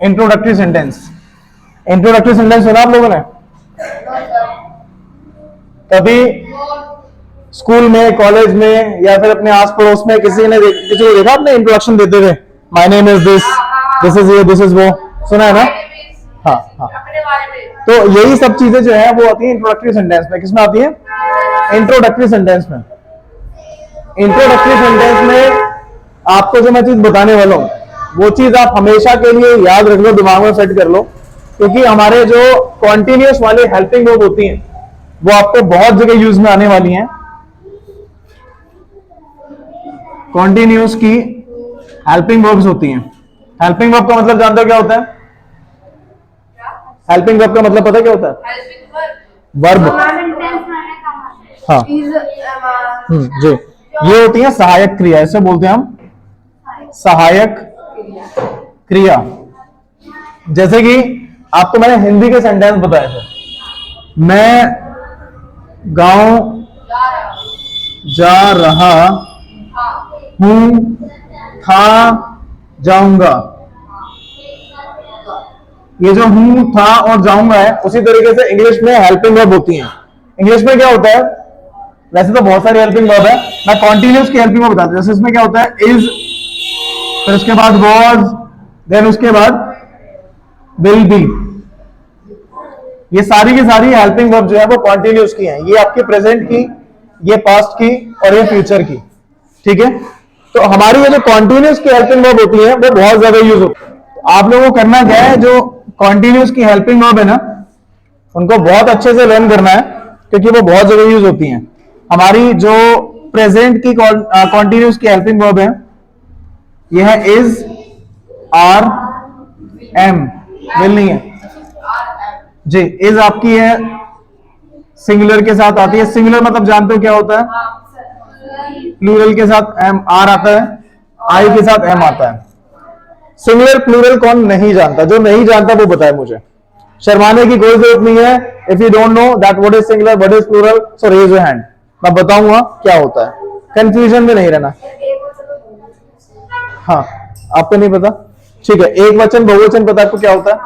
Introductory sentence. Introductory sentence सुना आप लोगों ने? कभी स्कूल में, कॉलेज में, या फिर अपने आस पड़ोस में किसी को देखा आपने इंट्रोडक्शन देते हुए? My name is this, this is ये, दिस इज वो, सुना है ना? हाँ हाँ। तो यही सब चीजें जो है वो आती है इंट्रोडक्टरी सेंटेंस में। किसमें आती है? इंट्रोडक्टरी सेंटेंस में। इंट्रोडक्टरी सेंटेंस में आपको जो मैं चीज बताने वाला हूं वो चीज आप हमेशा के लिए याद रख लो, दिमाग में सेट कर लो, क्योंकि हमारे जो कॉन्टिन्यूस वाली हेल्पिंग वर्ब होती हैं वो आपको बहुत जगह यूज में आने वाली हैं। कॉन्टिन्यूस की हेल्पिंग वर्ब्स होती हैं। हेल्पिंग वर्ब का मतलब जानते हो क्या होता है? हेल्पिंग वर्ब का मतलब पता है क्या होता है? वर्ब। हाँ जी, ये होती है सहायक क्रिया, इसे बोलते हैं हम सहायक क्रिया। जैसे कि आपको मैंने हिंदी के सेंटेंस बताए थे, मैं गांव जा रहा हूं, था, जाऊंगा। ये जो हूं, था और जाऊंगा है, उसी तरीके से इंग्लिश में हेल्पिंग वर्ब होती हैं। इंग्लिश में क्या होता है? वैसे तो बहुत सारी हेल्पिंग वर्ब है, मैं कॉन्टिन्यूस की हेल्पिंग वर्ब बताता हूं। जैसे इसमें क्या होता है? इज, फिर उसके बाद वॉज, देन उसके बाद विल बी। ये सारी की सारी हेल्पिंग वर्ब जो है वो कॉन्टिन्यूस की हैं। ये आपके प्रेजेंट की, ये पास्ट की और ये फ्यूचर की। ठीक है? तो हमारी ये जो कॉन्टिन्यूस की हेल्पिंग वर्ब होती है वो बहुत ज्यादा यूज होती है। आप लोगों को करना क्या है, जो कॉन्टिन्यूस की हेल्पिंग वर्ब है ना, उनको बहुत अच्छे से लर्न करना है, क्योंकि वो बहुत जगह यूज होती हैं। हमारी जो प्रेजेंट की कॉन्टिन्यूस की हेल्पिंग वर्ब है, यह है इज, आर, एम। विल नहीं है जी। इज आपकी है सिंगुलर के साथ आती है। सिंगुलर मतलब जानते हो क्या होता है? प्लूरल के साथ एम, आर आता है, आई के साथ एम आता है। सिंगुलर प्लूरल कौन नहीं जानता? जो नहीं जानता वो बताए मुझे, शर्माने की कोई जरूरत नहीं है। If you don't know that what is singular, what is plural, so raise your hand, मैं बताऊंगा क्या होता है। कंफ्यूजन में नहीं रहना। हाँ, आपको नहीं पता? ठीक है। एक वचन, बहुवचन पता आपको क्या होता है?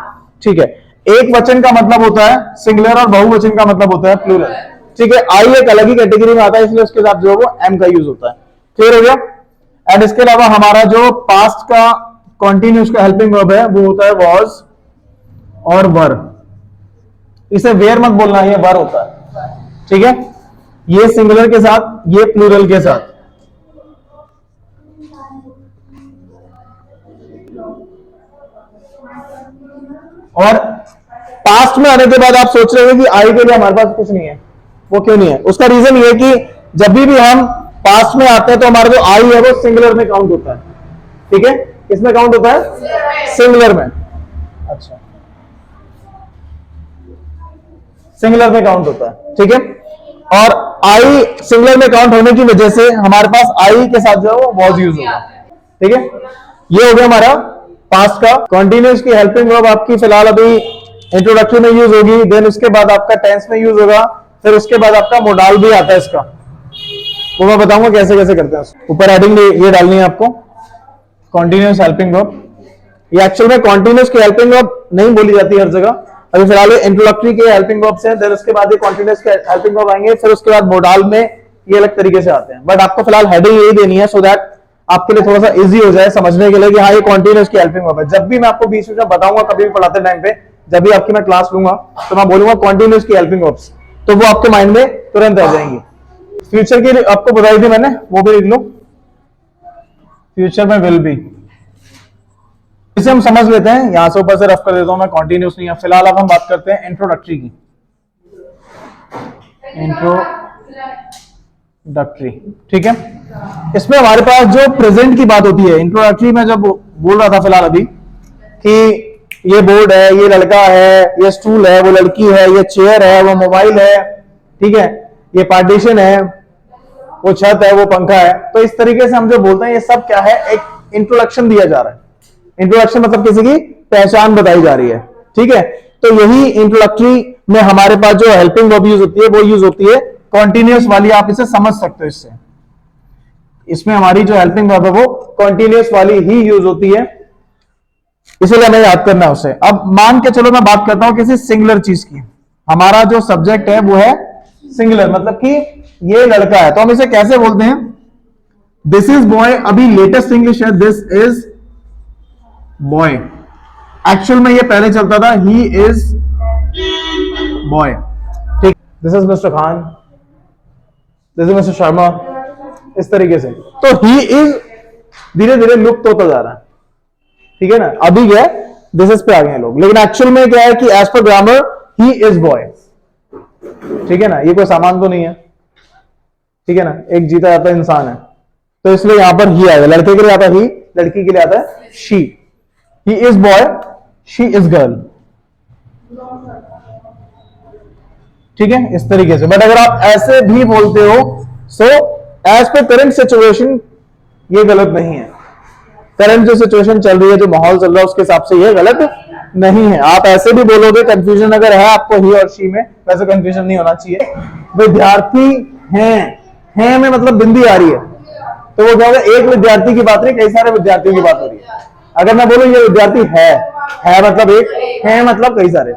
ठीक है। एक वचन का मतलब होता है सिंगुलर और बहुवचन का मतलब होता है प्लूरल। ठीक है। आई एक अलग ही कैटेगरी में आता है, इसलिए उसके साथ जो है वो एम का यूज होता है। क्लियर हो गया? एंड इसके अलावा हमारा जो पास्ट का कॉन्टिन्यूस का हेल्पिंग वर्ब है वो होता है वॉज और वर। इसे वेयर मत बोलना, ये वर होता है। ठीक है? ये सिंगुलर के साथ, ये प्लूरल के साथ। और पास्ट में आने के बाद आप सोच रहे हो कि आई के लिए हमारे पास कुछ नहीं है। वो क्यों नहीं है? उसका रीजन ये है कि जब भी हम पास्ट में आते हैं तो हमारा जो आई है वो सिंगुलर में काउंट होता है। ठीक है? किसमें काउंट होता है? सिंगुलर में। अच्छा, सिंगुलर में काउंट होता है। ठीक है? और आई सिंगुलर में काउंट होने की वजह से हमारे पास आई के साथ जो है वो वॉज यूज होगा। ठीक है? ये हो गया हमारा पास्ट का। कॉन्टिन्यूस की हेल्पिंग वर्ब आपकी फिलहाल अभी इंट्रोडक्टरी में यूज होगी, देन उसके बाद आपका टेंस में यूज होगा, फिर उसके बाद आपका मोडाल भी आता है इसका, वो मैं बताऊंगा कैसे कैसे करते हैं। ऊपर हेडिंग ये डालनी है आपको, कॉन्टिन्यूस हेल्पिंग वर्ब। ये एक्चुअल में कॉन्टिन्यूस की हेल्पिंग वर्ब नहीं बोली जाती हर जगह। अभी फिलहाल इंट्रोडक्टरी के हेल्पिंग वर्ब से, देन उसके बाद ये कॉन्टिन्यूस के हेल्पिंग वर्ब आएंगे, फिर उसके बाद मोडाल में ये अलग तरीके से आते हैं। बट आपको फिलहाल हेडिंग यही देनी है, सो दैट आपके लिए थोड़ा सा इजी हो जाए समझने के लिए कि हाँ ये कॉन्टिन्यूस की हेल्पिंग वर्ब है। जब भी मैं आपको बीच में बताऊंगा, कभी भी पढ़ाते टाइम पे, जब भी आपकी मैं क्लास लूंगा तो मैं बोलूंगा कॉन्टिन्यूस की हेल्पिंग वर्ब्स, तो वो आपके माइंड में तुरंत आ जाएंगी। फ्यूचर की आपको बताई थी मैंने, वो भी लिख लो। फ्यूचर में विल बी, इसे हम समझ लेते हैं, यहां से ऊपर से रफ कर देता हूं मैं, कॉन्टिन्यूस नहीं है। फिलहाल अब हम बात करते हैं इंट्रोडक्टरी की। इंट्रोडक्टरी, ठीक है? इसमें हमारे पास जो प्रेजेंट की बात होती है, इंट्रोडक्टरी में जब बोल रहा था फिलहाल अभी कि ये बोर्ड है, ये लड़का है, ये स्टूल है, वो लड़की है, ये चेयर है, वो मोबाइल है, ठीक है, ये पार्टीशन है, वो छत है, वो पंखा है। तो इस तरीके से हम जो बोलते हैं ये सब क्या है? एक इंट्रोडक्शन दिया जा रहा है। इंट्रोडक्शन मतलब किसी की पहचान बताई जा रही है। ठीक है? तो यही इंट्रोडक्टरी में हमारे पास जो हेल्पिंग वर्ब यूज होती है वो यूज होती है कॉन्टिन्यूस वाली। आप इसे समझ सकते हो इससे। इसमें हमारी जो हेल्पिंग वर्ब है वो कॉन्टिन्यूस वाली ही यूज होती है। इसीलिए हमें याद करना है उसे। अब मान के चलो मैं बात करता हूं किसी सिंगुलर चीज की। हमारा जो सब्जेक्ट है वो है सिंगुलर, मतलब कि ये लड़का है, तो हम इसे कैसे बोलते हैं? This is boy. अभी लेटेस्ट इंग्लिश है दिस इज बॉय। एक्चुअल में ये पहले चलता था ही इज बॉय। ठीक, this is mister Khan, this is mister Sharma, इस तरीके से। तो ही इज धीरे धीरे लुप्त होता जा रहा है, ठीक है ना। अभी क्या है, दिस इज पे आ गए लोग, लेकिन एक्चुअल में क्या है कि as per grammar he is boy, ठीक है ना। ये कोई सामान तो नहीं है, ठीक है ना, एक जीता जाता इंसान है, तो इसलिए यहां पर ही आएगा। लड़के के लिए आता है ही, लड़की के लिए आता है she. He is boy, she is girl, ठीक है, इस तरीके से। बट अगर आप ऐसे भी बोलते हो so as per current situation ये गलत नहीं है। करंट जो सिचुएशन चल रही है, जो माहौल चल रहा है, उसके हिसाब से ये गलत नहीं है। आप ऐसे भी बोलोगे, कंफ्यूजन अगर है आपको ही और शी में, वैसे कंफ्यूजन नहीं होना चाहिए। विद्यार्थी हैं में मतलब बिंदी आ रही है, तो वो क्या होगा, एक विद्यार्थी की बात नहीं, कई सारे विद्यार्थियों की बात हो रही है। अगर मैं बोलूं ये विद्यार्थी है मतलब एक, है मतलब कई सारे,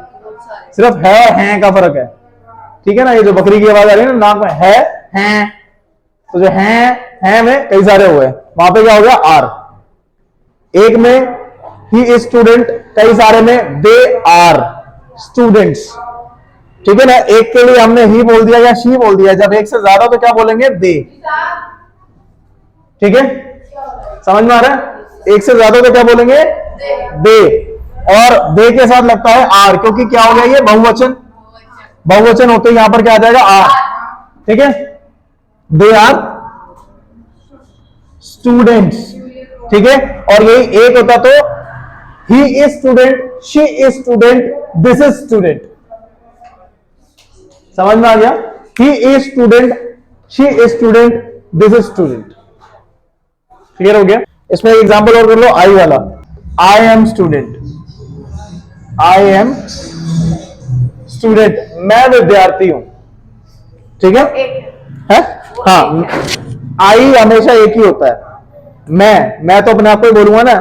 सिर्फ है और हैं का फर्क है, ठीक है ना। ये जो बकरी की आवाज आ रही है ना नाक में, है, तो जो है में कई सारे हुए, वहां पे क्या हो गया, आर। एक में ही इज स्टूडेंट, कई सारे में दे आर स्टूडेंट्स, ठीक है ना। एक के लिए हमने ही बोल दिया या शी बोल दिया, जब एक से ज्यादा तो क्या बोलेंगे, दे, ठीक है, समझ में आ रहा है। एक से ज्यादा तो क्या बोलेंगे, दे, और दे के साथ लगता है आर, क्योंकि क्या हो गया, ये बहुवचन, बहुवचन होते यहां पर क्या आ जाएगा, आर, ठीक है। दे आर स्टूडेंट्स, ठीक है। और यही एक होता तो he is student, she is student, this is student, समझ में आ गया। He is student, she is student, this is student, clear हो गया। इसमें एक एग्जांपल और कर लो, आई वाला। I am student, I am student, मैं विद्यार्थी हूं, ठीक है? हाँ, आई हमेशा एक ही होता है। मैं तो अपने आप को ही बोलूंगा ना।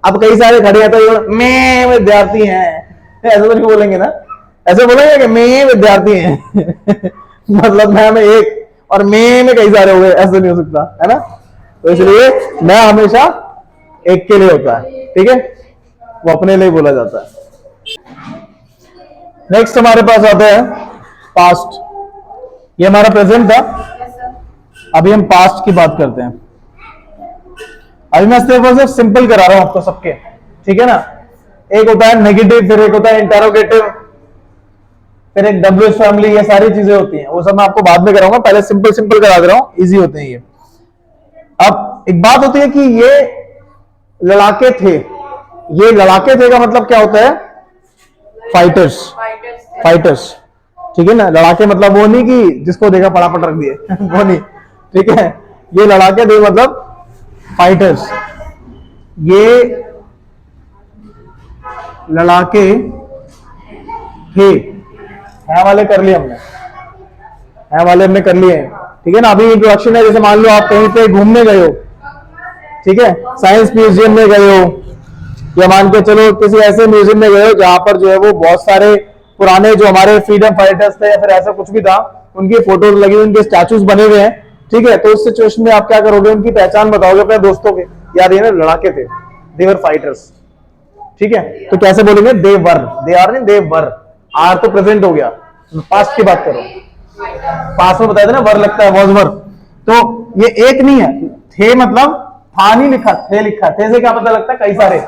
अब कई सारे खड़े हैं तो मैं विद्यार्थी हैं, ऐसे तो नहीं बोलेंगे ना। ऐसे बोलेंगे कि मैं विद्यार्थी हैं मतलब मैं में एक और मैं में कई सारे हो गए, ऐसे नहीं हो सकता है ना। तो इसलिए मैं हमेशा एक के लिए होता है, ठीक है, वो अपने लिए बोला जाता है। नेक्स्ट हमारे पास आता है पास्ट। ये हमारा प्रेजेंट था, अभी हम पास्ट की बात करते हैं। अभी मैं सिर्फ सिंपल करा रहा हूं आपको सबके, ठीक है ना। एक होता है नेगेटिव, फिर एक होता है इंटरोगेटिव, फिर एक डब्ल्यू फैमिली, ये सारी चीजें होती हैं, वो सब मैं आपको बाद में कराऊंगा। पहले सिंपल सिंपल करा दे रहा हूं, इजी होते हैं ये। अब एक बात होती है कि ये लड़ाके थे, ये लड़ाके थे का मतलब क्या होता है, फाइटर्स, फाइटर्स, ठीक है ना। लड़ाके मतलब वो नहीं कि जिसको देखा पटापट रख दिए वो नहीं, ठीक है। ये लड़ाके थे मतलब फाइटर्स, ये लड़ाके थे। है वाले कर लिए हमने, है वाले हमने कर लिए हैं, ठीक है ना। अभी इंट्रोडक्शन है, जैसे मान लो आप कहीं पे घूमने गए हो, ठीक है, साइंस म्यूजियम में गए हो, या मान के चलो किसी ऐसे म्यूजियम में गए हो जहां पर जो है वो बहुत सारे पुराने जो हमारे फ्रीडम फाइटर्स थे या फिर ऐसा कुछ भी था, उनकी फोटोज लगी हुई, उनके स्टैचूज बने हुए हैं, ठीक है। तो उस सिचुएशन में आप क्या करोगे, उनकी पहचान बताओगे अपने दोस्तों के, यार ये ना लड़ाके थे, दे वर फाइटर्स, ठीक है। तो कैसे बोलेंगे, दे वर, दे आर नहीं, दे वर। आर तो प्रेजेंट हो गया, पास्ट की बात करो, पास्ट में बताया था ना वर लगता है, वॉज वर। तो ये एक नहीं है, थे मतलब था नहीं लिखा, थे लिखा, थे से क्या पता लगता है, कई सारे,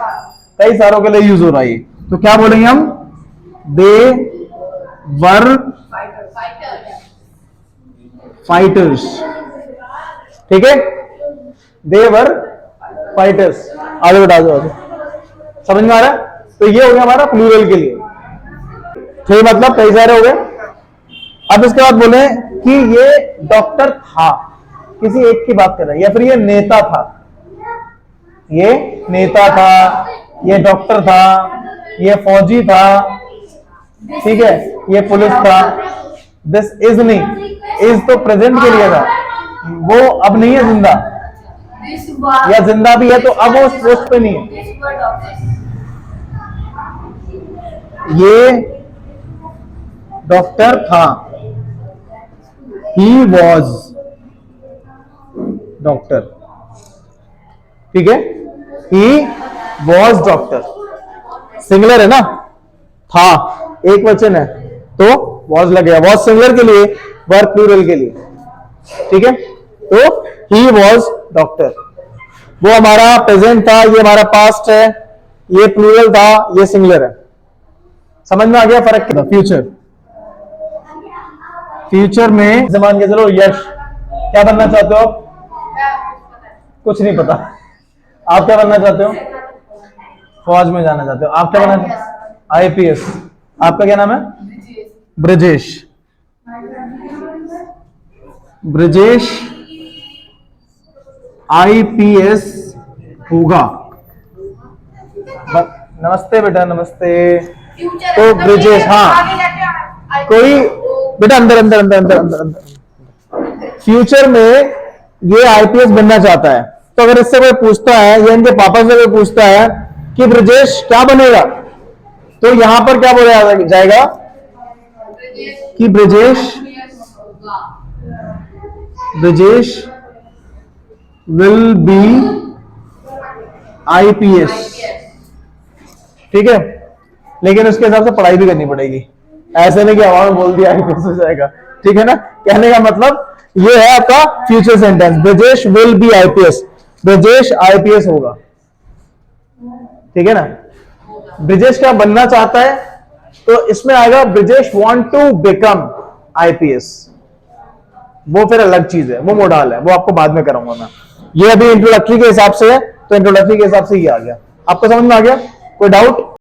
कई सारों के लिए यूज हो रहा है। तो क्या बोलेंगे हम, दे वर फाइटर्स, ठीक है, दे वर फाइटर्स। आगे बता दो, समझ में आ रहा है। तो ये हो गया हमारा प्लूरल के लिए, थे मतलब कई सारे हो गए। अब इसके बाद बोले कि ये डॉक्टर था, किसी एक की बात कर रहे हैं, या फिर ये नेता था, ये नेता था, ये डॉक्टर था, ये फौजी था, ठीक है, ये पुलिस था। दिस इज नहीं, इज तो प्रेजेंट के लिए था, वो अब नहीं है जिंदा, या जिंदा भी है तो अब वो उस पोस्ट पे नहीं है, ये डॉक्टर था, ही वॉज डॉक्टर, ठीक है, ही वॉज डॉक्टर, सिंगुलर है ना, था एक वचन है तो वॉज लगेगा, वॉज सिंगुलर के लिए, वर्ब प्लूरल के लिए, ठीक है। तो ही वॉज डॉक्टर, वो हमारा प्रेजेंट था, ये हमारा पास्ट है, ये प्लूरल था, ये सिंगुलर है। समझ में आ गया फर्क क्या? फ्यूचर, फ्यूचर में मान के चलो यश, क्या बनना चाहते हो आप? कुछ नहीं पता। आप क्या बनना चाहते हो? फौज में जाना चाहते हो। आप क्या बनना चाहते हो? आईपीएस। आपका क्या नाम है? ब्रजेश। ब्रजेश आईपीएस होगा। नमस्ते बेटा, नमस्ते। तो ब्रजेश, हाँ, कोई बेटा अंदर अंदर अंदर अंदर अंदर अंदर, फ्यूचर में ये आईपीएस बनना चाहता है, तो अगर इससे कोई पूछता है या इनके पापा से कोई पूछता है कि ब्रजेश क्या बनेगा, तो यहां पर क्या बोला जाएगा कि ब्रजेश विल बी आईपीएस, ठीक है। लेकिन उसके हिसाब से पढ़ाई भी करनी पड़ेगी, ऐसे नहीं कि हवा में बोल दिया आईपीएस हो जाएगा, ठीक है ना। कहने का मतलब ये है आपका future sentence, Brajesh will be IPS, Brajesh IPS होगा, ठीक है ना। ब्रजेश क्या बनना चाहता है, तो इसमें आएगा Brajesh want to become IPS, वो फिर अलग चीज है, वो मोडाल है, वो आपको बाद में कराऊंगा मैं। ये अभी इंट्रोडक्टरी के हिसाब से है, तो इंट्रोडक्टरी के हिसाब से ये आ गया। आपको समझ में आ गया? कोई डाउट?